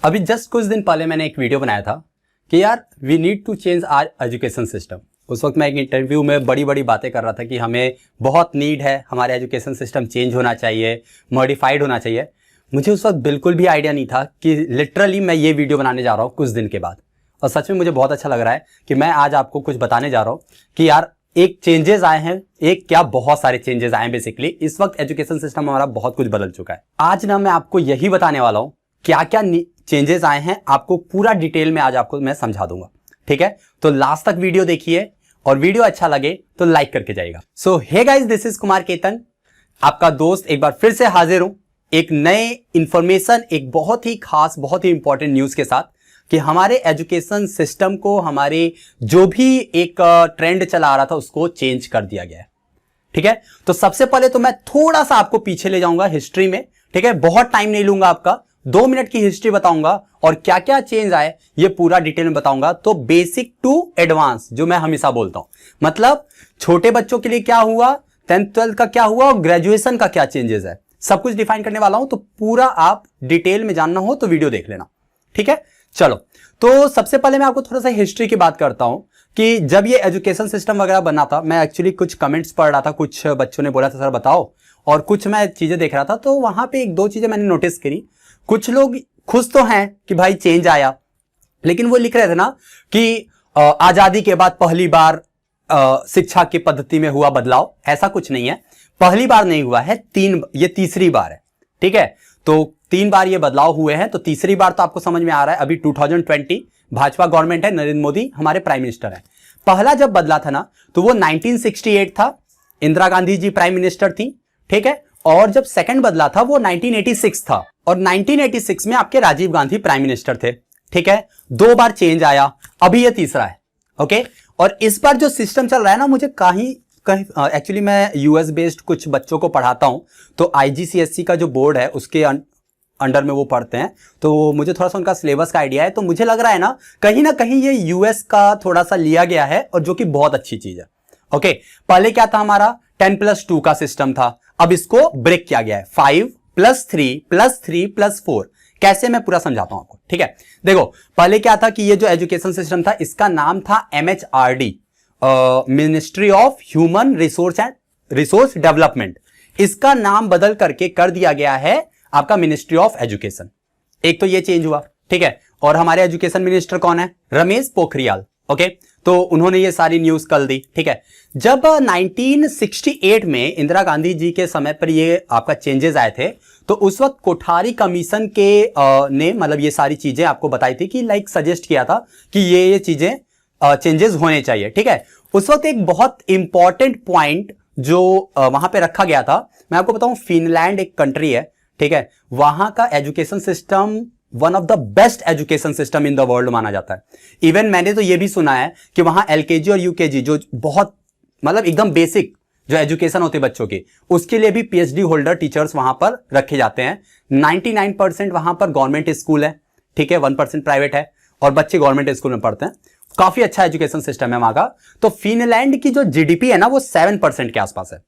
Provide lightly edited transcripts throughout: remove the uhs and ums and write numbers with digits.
अभी जस्ट कुछ दिन पहले मैंने एक वीडियो बनाया था कि यार we need to change our education system. उस वक्त मैं एक इंटरव्यू में बड़ी बड़ी बातें कर रहा था कि हमें बहुत नीड है, हमारे एजुकेशन सिस्टम चेंज होना चाहिए, मॉडिफाइड होना चाहिए। मुझे उस वक्त बिल्कुल भी आइडिया नहीं था कि लिटरली मैं ये वीडियो बनाने जा रहा हूँ कुछ दिन के बाद, और सच में मुझे बहुत अच्छा लग रहा है कि मैं आज आपको कुछ बताने जा रहा हूँ कि यार एक चेंजेस आए हैं, एक क्या बहुत सारे चेंजेस आए हैं। बेसिकली इस वक्त एजुकेशन सिस्टम हमारा बहुत कुछ बदल चुका है। आज ना मैं आपको यही बताने वाला हूँ क्या क्या चेंजेस आए हैं, आपको पूरा डिटेल में आज आपको मैं समझा दूंगा। ठीक है, तो लास्ट तक वीडियो देखिए और वीडियो अच्छा लगे तो लाइक करके जाइएगा। So hey guys, this is Kumar Ketan, आपका दोस्त एक बार फिर से हाजिर हूं एक नए इंफॉर्मेशन, एक बहुत ही खास, बहुत ही इंपॉर्टेंट न्यूज के साथ कि हमारे एजुकेशन सिस्टम को, हमारे जो भी एक ट्रेंड चला आ रहा था उसको चेंज कर दिया गया है। ठीक है, तो सबसे पहले तो मैं थोड़ा सा आपको पीछे ले जाऊंगा हिस्ट्री में। ठीक है, बहुत टाइम नहीं लूंगा आपका, 2 मिनट की हिस्ट्री बताऊंगा और क्या क्या चेंज आए ये पूरा डिटेल में बताऊंगा। तो बेसिक टू एडवांस जो मैं हमेशा बोलता हूं, मतलब छोटे बच्चों के लिए क्या हुआ, 10th 12th का क्या हुआ और ग्रेजुएशन का क्या चेंजेस है, सब कुछ डिफाइन करने वाला हूं। तो पूरा आप डिटेल में जानना हो तो वीडियो देख लेना। ठीक है, चलो तो सबसे पहले मैं आपको थोड़ा सा हिस्ट्री की बात करता हूं कि जब ये एजुकेशन सिस्टम वगैरह बना था, मैं एक्चुअली कुछ कमेंट्स पढ़ रहा था, कुछ बच्चों ने बोला था सर बताओ, और कुछ मैं चीजें देख रहा था तो वहां पे 1-2 चीजें मैंने नोटिस करी। कुछ लोग खुश तो हैं कि भाई चेंज आया, लेकिन वो लिख रहे थे ना कि आजादी के बाद पहली बार शिक्षा की पद्धति में हुआ बदलाव। ऐसा कुछ नहीं है, पहली बार नहीं हुआ है, ये तीसरी बार है। ठीक है, तो 3 बार ये बदलाव हुए हैं, तो तीसरी बार तो आपको समझ में आ रहा है। अभी 2020 भाजपा गवर्नमेंट है, नरेंद्र मोदी हमारे प्राइम मिनिस्टर है। पहला जब बदला था ना तो वो 1968 था, इंदिरा गांधी जी प्राइम मिनिस्टर थी। ठीक है, और जब सेकंड बदला था वो 1986 था, और 1986 में आपके राजीव गांधी प्राइम मिनिस्टर थे। ठीक है, 2 बार चेंज आया, अभी ये तीसरा है। ओके, और इस बार जो सिस्टम चल रहा है ना, मुझे कहीं एक्चुअली मैं यूएस बेस्ड कुछ बच्चों को पढ़ाता हूं, तो आईजीसीएसई का जो बोर्ड है उसके अंडर में वो पढ़ते हैं, तो मुझे थोड़ा सा उनका सिलेबस का आइडिया है। तो मुझे लग रहा है ना कहीं ये यूएस का थोड़ा सा लिया गया है, और जो कि बहुत अच्छी चीज है। ओके, पहले क्या था हमारा 10+2 का सिस्टम था, अब इसको ब्रेक किया गया है 5+3+3+4। कैसे, मैं पूरा समझाता हूं आपको। ठीक है, देखो पहले क्या था कि ये जो एजुकेशन सिस्टम था इसका नाम था MHRD, ministry of human resource development. इसका नाम बदल करके कर दिया गया है आपका मिनिस्ट्री ऑफ एजुकेशन। एक तो ये चेंज हुआ। ठीक है, और हमारे एजुकेशन मिनिस्टर कौन है? रमेश पोखरियाल। ओके, तो उन्होंने ये सारी न्यूज कल दी। ठीक है, जब 1968 में इंदिरा गांधी जी के समय पर ये आपका चेंजेस आए थे, तो उस वक्त कोठारी कमीशन के ने मतलब ये सारी चीजें आपको बताई थी कि लाइक सजेस्ट किया था कि ये चीजें चेंजेस होने चाहिए। ठीक है, उस वक्त एक बहुत इंपॉर्टेंट पॉइंट जो वहां पे रखा गया था, मैं आपको बताऊं, फिनलैंड एक कंट्री है। ठीक है, वहां का education system one of the best education system in the world माना जाता है। इवन मैंने तो ये भी सुना है कि वहां LKG और UKG जो बहुत मतलब एकदम बेसिक जो एजुकेशन होते बच्चों की, उसके लिए भी PhD होल्डर टीचर्स वहां पर रखे जाते हैं। 99% वहां पर गवर्नमेंट स्कूल है। ठीक है, 1% प्राइवेट है, और बच्चे गवर्नमेंट स्कूल में पढ़ते हैं। काफी अच्छा एजुकेशन सिस्टम है वहां का। तो फिनलैंड की जो GDP है ना वो 7% के आसपास है,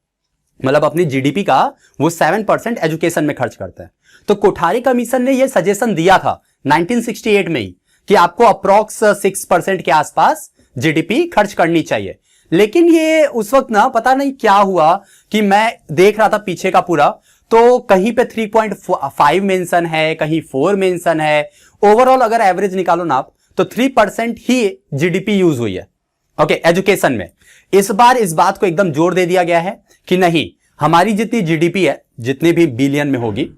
मतलब अपनी GDP का वो 7% एजुकेशन में खर्च करते हैं। तो कोठारी कमीशन ने ये सजेशन दिया था 1968 में ही कि आपको अप्रॉक्स 6% के आसपास GDP खर्च करनी चाहिए। लेकिन ये उस वक्त ना पता नहीं क्या हुआ कि मैं देख रहा था पीछे का पूरा, तो कहीं पे 3.5 मेंशन है, कहीं 4 मेंशन है। ओवरऑल अगर एवरेज निकालो ना आप तो 3% ही GDP यूज हुई है ओके एजुकेशन में। इस बार इस बात को एकदम जोर दे दिया गया है कि नहीं, हमारी जितनी GDP है, जितने भी बिलियन में होगी,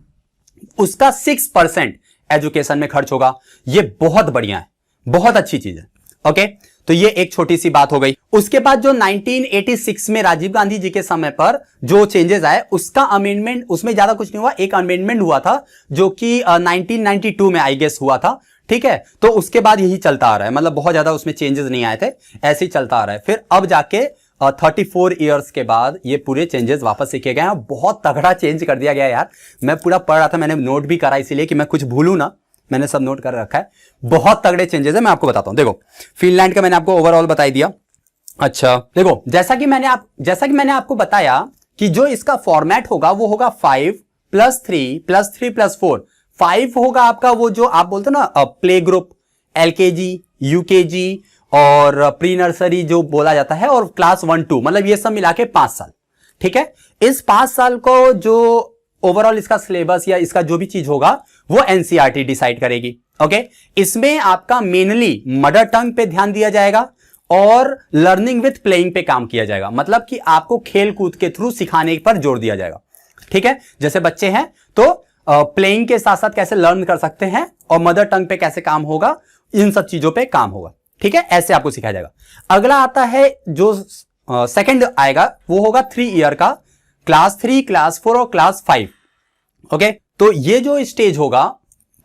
उसका 6% एजुकेशन में खर्च होगा। ये बहुत बढ़िया है, बहुत अच्छी चीज है। ओके, तो ये एक छोटी सी बात हो गई। उसके बाद जो 1986 में राजीव गांधी जी के समय पर जो चेंजेस आए, उसका अमेंडमेंट, उसमें ज्यादा कुछ नहीं हुआ, एक अमेंडमेंट हुआ था जो कि 1992 में आई गेस हुआ था। ठीक है, तो उसके बाद यही चलता आ रहा है, मतलब बहुत ज्यादा उसमें चेंजेस नहीं आए थे, ऐसे ही चलता आ रहा है। फिर अब जाके 34 ईयर्स के बाद ये पूरे चेंजेस वापस सीखे गए हैं। बहुत तगड़ा चेंज कर दिया गया यार, मैं पूरा पढ़ रहा था, मैंने नोट भी करा इसीलिए कि मैं कुछ भूलूं ना, मैंने सब नोट कर रखा है। बहुत तगड़े चेंजेस है, मैं आपको बताता हूं। देखो फिनलैंड का मैंने आपको ओवरऑल बता दिया। अच्छा देखो, जैसा कि मैंने आपको बताया कि जो इसका फॉर्मेट होगा वो होगा 5+3+3+4। 5 होगा आपका वो जो आप बोलते हो ना प्ले ग्रुप, LKG, UKG और प्री नर्सरी जो बोला जाता है, और क्लास 1 2, मतलब ये सब मिला के 5 साल। ठीक है, इस 5 साल को जो ओवरऑल इसका सिलेबस या इसका जो भी चीज होगा वो NCERT डिसाइड करेगी। ओके, इसमें आपका मेनली मदर टंग पे ध्यान दिया जाएगा और लर्निंग विथ प्लेइंग पे काम किया जाएगा, मतलब कि आपको खेल कूद के थ्रू सिखाने पर जोर दिया जाएगा। ठीक है, जैसे बच्चे हैं तो प्लेइंग के साथ साथ कैसे लर्न कर सकते हैं और मदर टंग पे कैसे काम होगा, इन सब चीजों पे काम होगा। ठीक है, ऐसे आपको सिखाया जाएगा। अगला आता है जो सेकंड आएगा वो होगा 3 ईयर का, क्लास 3, क्लास 4 और क्लास 5। ओके, तो ये जो स्टेज होगा,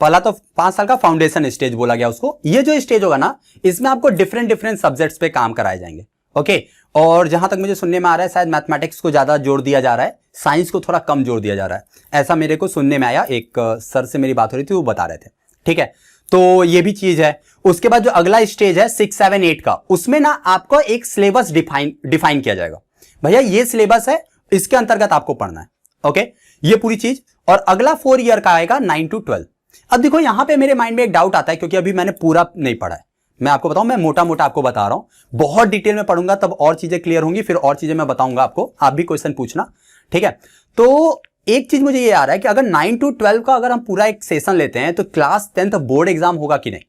पहला तो 5 साल का फाउंडेशन स्टेज बोला गया उसको, ये जो स्टेज होगा ना, इसमें आपको डिफरेंट सब्जेक्ट्स पे काम कराए जाएंगे। ओके, और जहां तक मुझे सुनने में आ रहा है शायद मैथमेटिक्स को ज्यादा जोर दिया जा रहा है, साइंस को थोड़ा कम जोर दिया जा रहा है, ऐसा मेरे को सुनने में आया। एक सर से मेरी बात हो रही थी, वो बता रहे थे। ठीक है, तो ये भी चीज है। उसके बाद जो अगला स्टेज है 6, 7, 8 का, उसमें ना आपको एक सिलेबस डिफाइन किया जाएगा। भैया ये सिलेबस है, इसके अंतर्गत आपको पढ़ना है। ओके, ये पूरी चीज। और अगला 4 ईयर का आएगा 9 to 12। अब देखो यहां पे मेरे माइंड में एक डाउट आता है, क्योंकि अभी मैंने पूरा नहीं पढ़ा है। मैं आपको बताऊं, मैं मोटा मोटा आपको बता रहा हूं, बहुत डिटेल में पढ़ूंगा तब और चीजें क्लियर होंगी, फिर और चीजें मैं बताऊंगा आपको, आप भी क्वेश्चन पूछना। ठीक है, तो एक चीज मुझे ये आ रहा है कि अगर 9 to 12 का अगर हम पूरा एक सेशन लेते हैं तो क्लास 10th बोर्ड एग्जाम होगा कि नहीं?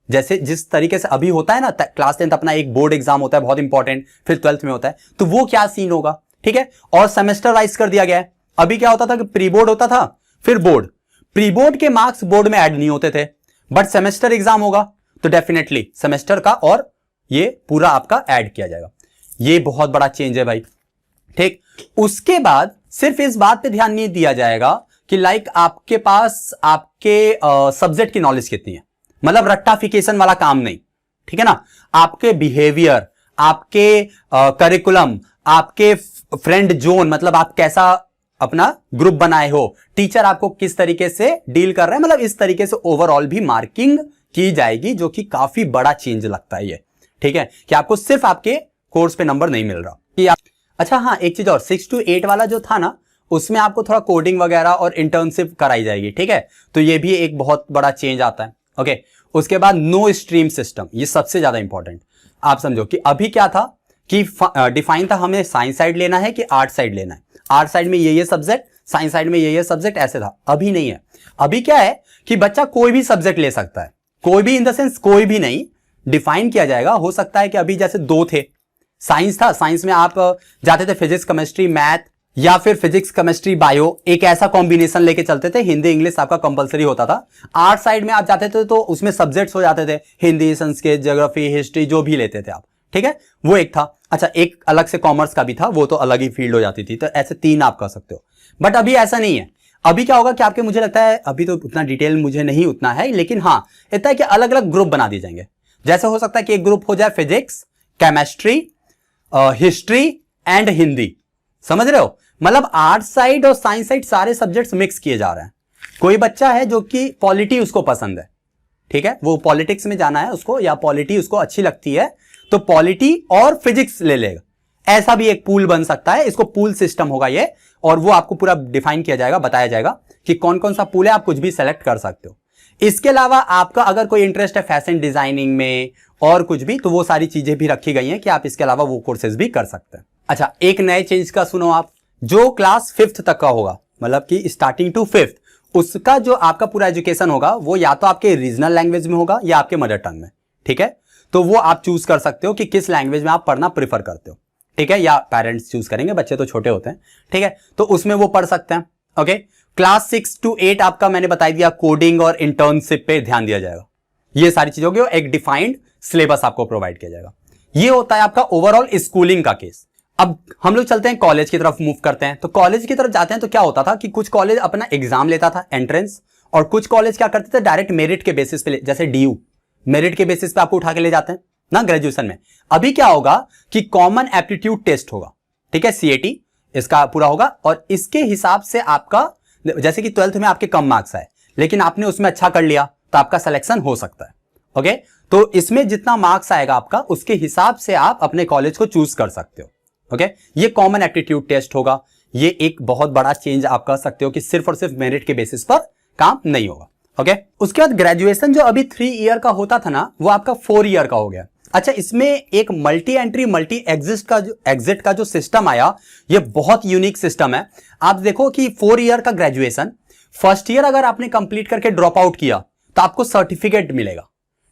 जैसे जिस तरीके से अभी होता है ना, क्लास 10th अपना एक बोर्ड एग्जाम होता है बहुत इंपॉर्टेंट, फिर 12th में होता है, तो वो क्या सीन होगा? ठीक है, और सेमेस्टर वाइज कर दिया गया है। अभी क्या होता था कि प्री बोर्ड होता था, फिर बोर्ड, प्री बोर्ड के मार्क्स बोर्ड में ऐड नहीं होते थे, बट सेमेस्टर एग्जाम होगा तो डेफिनेटली सेमेस्टर का और ये पूरा आपका ऐड किया जाएगा। ये बहुत बड़ा चेंज है भाई। ठीक, उसके बाद सिर्फ इस बात पे ध्यान नहीं दिया जाएगा कि लाइक आपके पास आपके सब्जेक्ट की नॉलेज कितनी है, मतलब रट्टाफिकेशन वाला काम नहीं। ठीक है ना, आपके बिहेवियर, आपके करिकुलम, आपके फ्रेंड जोन, मतलब आप कैसा अपना ग्रुप बनाए हो, टीचर आपको किस तरीके से डील कर रहे हैं, मतलब इस तरीके से ओवरऑल भी मार्किंग की जाएगी, जो कि काफी बड़ा चेंज लगता है ये। ठीक है, कि आपको सिर्फ आपके कोर्स पे नंबर नहीं मिल रहा कि आप, अच्छा हाँ, एक चीज और, 6 to 8 वाला जो था ना, उसमें आपको थोड़ा कोडिंग वगैरह और इंटर्नशिप कराई जाएगी। ठीक है, तो ये भी एक बहुत बड़ा चेंज आता है। ओके, उसके बाद नो स्ट्रीम सिस्टम, ये सबसे ज्यादा इंपॉर्टेंट। आप समझो कि अभी क्या था कि डिफाइन था हमें साइंस साइड लेना है कि आर्ट साइड लेना है, आर्ट साइड में ये सब्जेक्ट, साइंस साइड में ये सब्जेक्ट, ऐसे था। अभी नहीं है, अभी क्या है कि बच्चा कोई भी सब्जेक्ट ले सकता है, कोई भी इन द सेंस कोई भी नहीं, डिफाइन किया जाएगा। हो सकता है कि अभी जैसे 2 थे, साइंस था, साइंस में आप जाते थे फिजिक्स केमिस्ट्री मैथ, या फिर फिजिक्स केमिस्ट्री बायो, एक ऐसा कॉम्बिनेशन लेके चलते थे, हिंदी इंग्लिश आपका कंपलसरी होता था। आर्ट साइड में आप जाते थे तो उसमें सब्जेक्ट्स हो जाते थे, हिंदी, संस्कृत, ज्योग्राफी, हिस्ट्री, जो भी लेते थे आप। ठीक है, वो एक था। अच्छा, एक अलग से कॉमर्स का भी था, वो तो अलग ही फील्ड हो जाती थी, तो ऐसे 3 आप कर सकते हो। बट अभी ऐसा नहीं है। अभी क्या होगा कि आपके, मुझे लगता है अभी तो उतना डिटेल मुझे नहीं उतना है, लेकिन हाँ इतना है कि अलग अलग ग्रुप बना दिए जाएंगे। जैसे हो सकता है कि एक ग्रुप हो जाए physics, chemistry, history and Hindi, समझ रहे हो? मतलब आर्ट साइड और साइंस साइड सारे सब्जेक्ट्स मिक्स किए जा रहे हैं। कोई बच्चा है जो कि पॉलिटी उसको पसंद है, ठीक है, वो पॉलिटिक्स में जाना है उसको, या पॉलिटी उसको अच्छी लगती है, तो पॉलिटी और फिजिक्स ले लेगा। ऐसा भी एक पूल बन सकता है, इसको पूल सिस्टम होगा ये, और वो आपको पूरा डिफाइन किया जाएगा, बताया जाएगा कि कौन कौन सा पूल है, आप कुछ भी सेलेक्ट कर सकते हो। इसके अलावा आपका अगर कोई इंटरेस्ट है फैशन डिजाइनिंग में और कुछ भी, तो वो सारी चीजें भी रखी गई हैं कि आप इसके अलावा वो कोर्सेज भी कर सकते हैं। अच्छा, एक नए चेंज का सुनो आप, जो क्लास 5th तक का होगा, मतलब कि स्टार्टिंग टू 5th, उसका जो आपका पूरा एजुकेशन होगा वो या तो आपके रीजनल लैंग्वेज में होगा या आपके मदर टंग में। ठीक है, तो वो आप चूज कर सकते हो कि किस लैंग्वेज में आप पढ़ना प्रीफर करते हो। ठीक है, या पेरेंट्स चूज करेंगे, बच्चे तो छोटे होते हैं। ठीक है, तो उसमें वो पढ़ सकते हैं। ओके, क्लास 6 to 8 आपका मैंने बता दिया, कोडिंग और इंटर्नशिप पे ध्यान दिया जाएगा। ये सारी चीजों की एक डिफाइंड सिलेबस आपको प्रोवाइड किया जाएगा। ये होता है आपका ओवरऑल स्कूलिंग का केस। अब हम लोग चलते हैं कॉलेज की तरफ, मूव करते हैं। तो कॉलेज की तरफ जाते हैं तो क्या होता था कि कुछ कॉलेज अपना एग्जाम लेता था एंट्रेंस, और कुछ कॉलेज क्या करते थे डायरेक्ट मेरिट के बेसिस पे, जैसे DU मेरिट के बेसिस पे आपको उठा के ले जाते हैं ना ग्रेजुएशन में। अभी क्या होगा कि कॉमन एप्टीट्यूड टेस्ट होगा, ठीक है, CAT इसका पूरा होगा, और इसके हिसाब से आपका, जैसे कि 12th में आपके कम मार्क्स आए लेकिन आपने उसमें अच्छा कर लिया तो आपका सिलेक्शन हो सकता है। ओके, तो इसमें जितना मार्क्स आएगा आपका, उसके हिसाब से आप अपने कॉलेज को चूज कर सकते हो। ओके, ये कॉमन एप्टीट्यूड टेस्ट होगा। ये एक बहुत बड़ा चेंज आप कह सकते हो कि सिर्फ और सिर्फ मेरिट के बेसिस पर काम नहीं होगा। ओके, उसके बाद ग्रेजुएशन जो अभी 3 ईयर का होता था ना, वो आपका 4 ईयर का हो गया। अच्छा, इसमें एक मल्टी एंट्री मल्टी एग्जिट का जो सिस्टम आया, ये बहुत यूनिक सिस्टम है। आप देखो कि 4 ईयर का ग्रेजुएशन, फर्स्ट ईयर अगर आपने कंप्लीट करके ड्रॉप आउट किया तो आपको सर्टिफिकेट मिलेगा,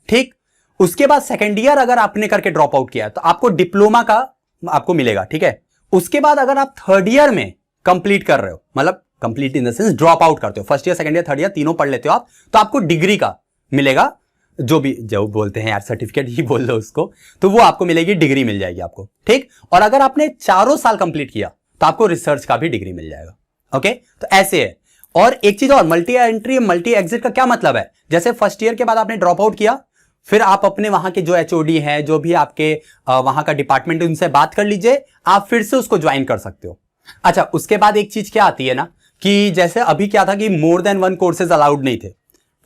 ठीक। उसके बाद सेकेंड ईयर अगर आपने करके ड्रॉप आउट किया तो आपको डिप्लोमा का आपको मिलेगा, ठीक है। उसके बाद अगर आप थर्ड ईयर में कंप्लीट कर रहे हो, मतलब complete in the sense drop out करते हो, first year second year third year तीनों पढ़ लेते हो आप, तो आपको डिग्री का मिलेगा, जो बोलते हैं यार सर्टिफिकेट ही बोल लो उसको, तो वो आपको मिलेगी, डिग्री मिल जाएगी आपको, ठीक। और अगर आपने 4 साल कंप्लीट किया तो आपको रिसर्च का भी डिग्री मिल जाएगा। ओके, तो ऐसे है। और एक चीज और, मल्टी एंट्री मल्टी एग्जिट का क्या मतलब है, जैसे फर्स्ट ईयर के बाद आपने ड्रॉप आउट किया, फिर आप अपने वहां के जो एचओडी हैं, जो भी आपके वहां का डिपार्टमेंट, उनसे बात कर लीजिए, आप फिर से उसको ज्वाइन कर सकते हो। अच्छा, उसके बाद एक चीज क्या आती है ना, कि जैसे अभी क्या था कि मोर देन 1 कोर्सेज अलाउड नहीं थे,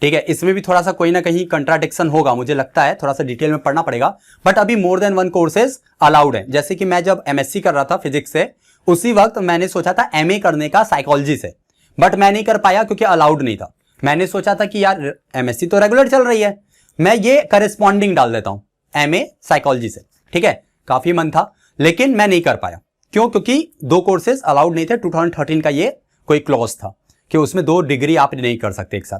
ठीक है। इसमें भी थोड़ा सा कोई ना कहीं कंट्राडिक्शन होगा, मुझे लगता है, थोड़ा सा डिटेल में पढ़ना पड़ेगा, बट अभी मोर देन 1 कोर्सेज अलाउड है। जैसे कि मैं जब एमएससी कर रहा था फिजिक्स से, उसी वक्त मैंने सोचा था एमए करने का साइकोलॉजी से, बट मैं नहीं कर पाया क्योंकि अलाउड नहीं था। मैंने सोचा था कि यार एमएससी तो रेगुलर चल रही है, मैं ये करेस्पॉन्डिंग डाल देता हूं एमए साइकोलॉजी से, ठीक है। काफी मन था, लेकिन मैं नहीं कर पाया। क्यों? क्योंकि 2 कोर्सेज अलाउड नहीं थे। 2013 का ये कोई क्लॉज था कि उसमें 2 डिग्री आप नहीं कर सकते एक साथ,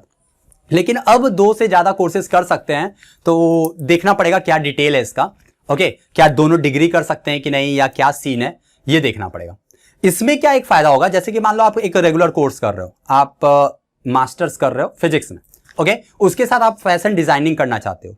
लेकिन अब 2 से ज्यादा कोर्सेज कर सकते हैं। तो देखना पड़ेगा क्या डिटेल है इसका। ओके, क्या दोनों डिग्री कर सकते हैं कि नहीं, या क्या सीन है, ये देखना पड़ेगा। इसमें क्या एक फायदा होगा, जैसे कि मान लो आप एक रेगुलर कोर्स कर रहे हो, आप मास्टर्स कर रहे हो फिजिक्स में, ओके, उसके साथ आप फैशन डिजाइनिंग करना चाहते हो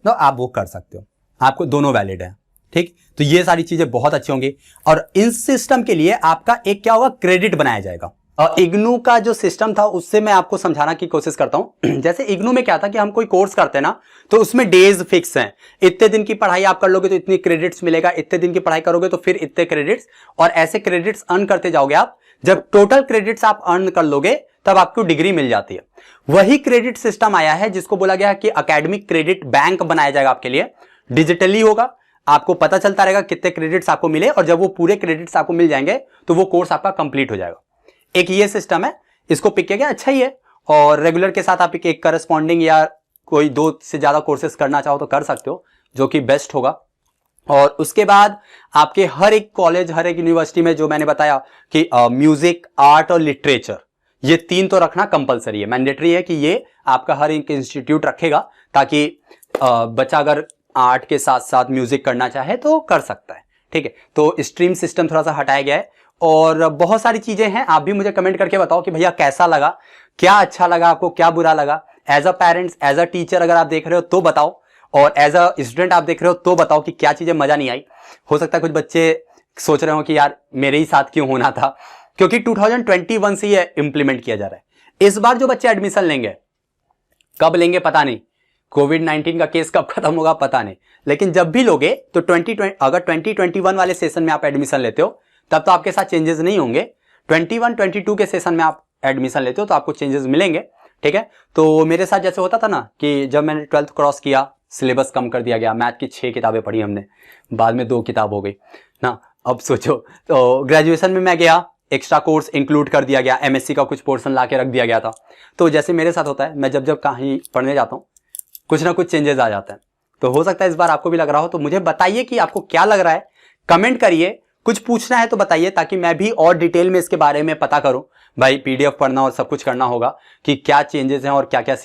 तो आप वो कर सकते हो, आपको दोनों वैलिड है, ठीक। तो ये सारी चीजें बहुत अच्छी होंगी। और इस सिस्टम के लिए आपका एक क्या होगा, क्रेडिट बनाया जाएगा। इग्नू का जो सिस्टम था उससे मैं आपको समझाना की कोशिश करता हूं। जैसे इग्नू में क्या था कि हम कोई कोर्स करते हैं ना, तो उसमें डेज फिक्स हैं, इतने दिन की पढ़ाई आप कर लोगे तो इतनी क्रेडिट्स मिलेगा, इतने दिन की पढ़ाई करोगे तो फिर इतने क्रेडिट्स, और ऐसे क्रेडिट्स अर्न करते जाओगे आप। जब टोटल क्रेडिट्स आप अर्न कर लोगे तब आपको डिग्री मिल जाती है। वही क्रेडिट सिस्टम आया है जिसको बोला गया कि एकेडमिक क्रेडिट बैंक बनाया जाएगा आपके लिए, डिजिटली होगा, आपको पता चलता रहेगा कितने क्रेडिट्स आपको मिले, और जब वो पूरे क्रेडिट्स आपको मिल जाएंगे तो वो कोर्स आपका कंप्लीट हो जाएगा। एक ये सिस्टम है, इसको पिक किया गया, अच्छा ही है। और रेगुलर के साथ आप एक करस्पॉन्डिंग या कोई 2 से ज्यादा कोर्सेज करना चाहो तो कर सकते हो, जो कि बेस्ट होगा। और उसके बाद आपके हर एक कॉलेज, हर एक यूनिवर्सिटी में, जो मैंने बताया कि म्यूजिक, आर्ट और लिटरेचर, ये 3 तो रखना कंपलसरी है, मैंडेटरी है कि ये आपका हर एक इंस्टीट्यूट रखेगा, ताकि बच्चा अगर आर्ट के साथ साथ म्यूजिक करना चाहे तो कर सकता है, ठीक है। तो स्ट्रीम सिस्टम थोड़ा सा हटाया गया है, और बहुत सारी चीजें हैं। आप भी मुझे कमेंट करके बताओ कि भैया कैसा लगा, क्या अच्छा लगा आपको, क्या बुरा लगा। As a parents, as a teacher अगर आप देख रहे हो तो बताओ, और एज अ स्टूडेंट आप देख रहे हो तो बताओ कि क्या चीजें मजा नहीं आई। हो सकता है कुछ बच्चे सोच रहे हो कि यार मेरे ही साथ क्यों होना था, क्योंकि 2021 से ये इंप्लीमेंट किया जा रहा है। इस बार जो बच्चे एडमिशन लेंगे, कब लेंगे पता नहीं, कोविड-19 का केस कब खत्म होगा पता नहीं, लेकिन जब भी लोगे तो अगर 2021 वाले सेशन में आप एडमिशन लेते हो तब तो आपके साथ चेंजेस नहीं होंगे। 21-22 के सेशन में आप एडमिशन लेते हो तो आपको चेंजेस मिलेंगे, ठीक है। तो मेरे साथ जैसे होता था ना कि जब मैंने 12th क्रॉस किया, सिलेबस कम कर दिया गया, मैथ की 6 किताबें पढ़ी हमने, बाद में 2 किताब हो गई ना। अब सोचो, तो ग्रेजुएशन में मैं गया, एक्स्ट्रा कोर्स इंक्लूड कर दिया गया, एमएससी का कुछ पोर्शन ला के रख दिया गया था। तो जैसे मेरे साथ होता है, मैं जब कहीं पढ़ने जाता हूँ कुछ ना कुछ चेंजेस आ जाते हैं। तो हो सकता है इस बार आपको भी लग रहा हो, तो मुझे बताइए कि आपको क्या लग रहा है, कमेंट करिए। कुछ पूछना है तो बताइए, ताकि मैं भी और डिटेल में इसके बारे में पता करूं। भाई पीडीएफ पढ़ना और सब कुछ करना होगा कि क्या चेंजेस हैं और क्या क्या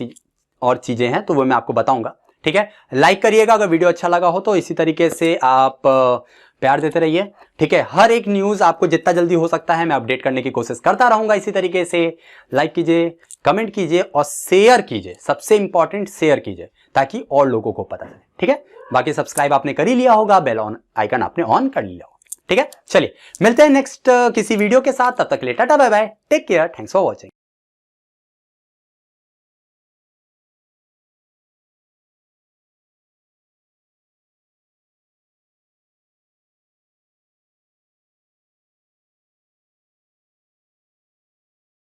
और चीजें हैं, तो वो मैं आपको बताऊंगा, ठीक है। लाइक करिएगा अगर वीडियो अच्छा लगा हो तो, इसी तरीके से आप प्यार देते रहिए, ठीक है। हर एक न्यूज आपको जितना जल्दी हो सकता है मैं अपडेट करने की कोशिश करता रहूंगा। इसी तरीके से लाइक कीजिए, कमेंट कीजिए और शेयर कीजिए, सबसे इंपॉर्टेंट शेयर कीजिए, ताकि और लोगों को पता चले, ठीक है। बाकी सब्सक्राइब आपने कर ही लिया होगा, बेल आइकन आपने ऑन कर लिया होगा, ठीक है। चलिए मिलते हैं नेक्स्ट किसी वीडियो के साथ, तब तक के लिए ta-ta bye bye, take care, thanks for watching.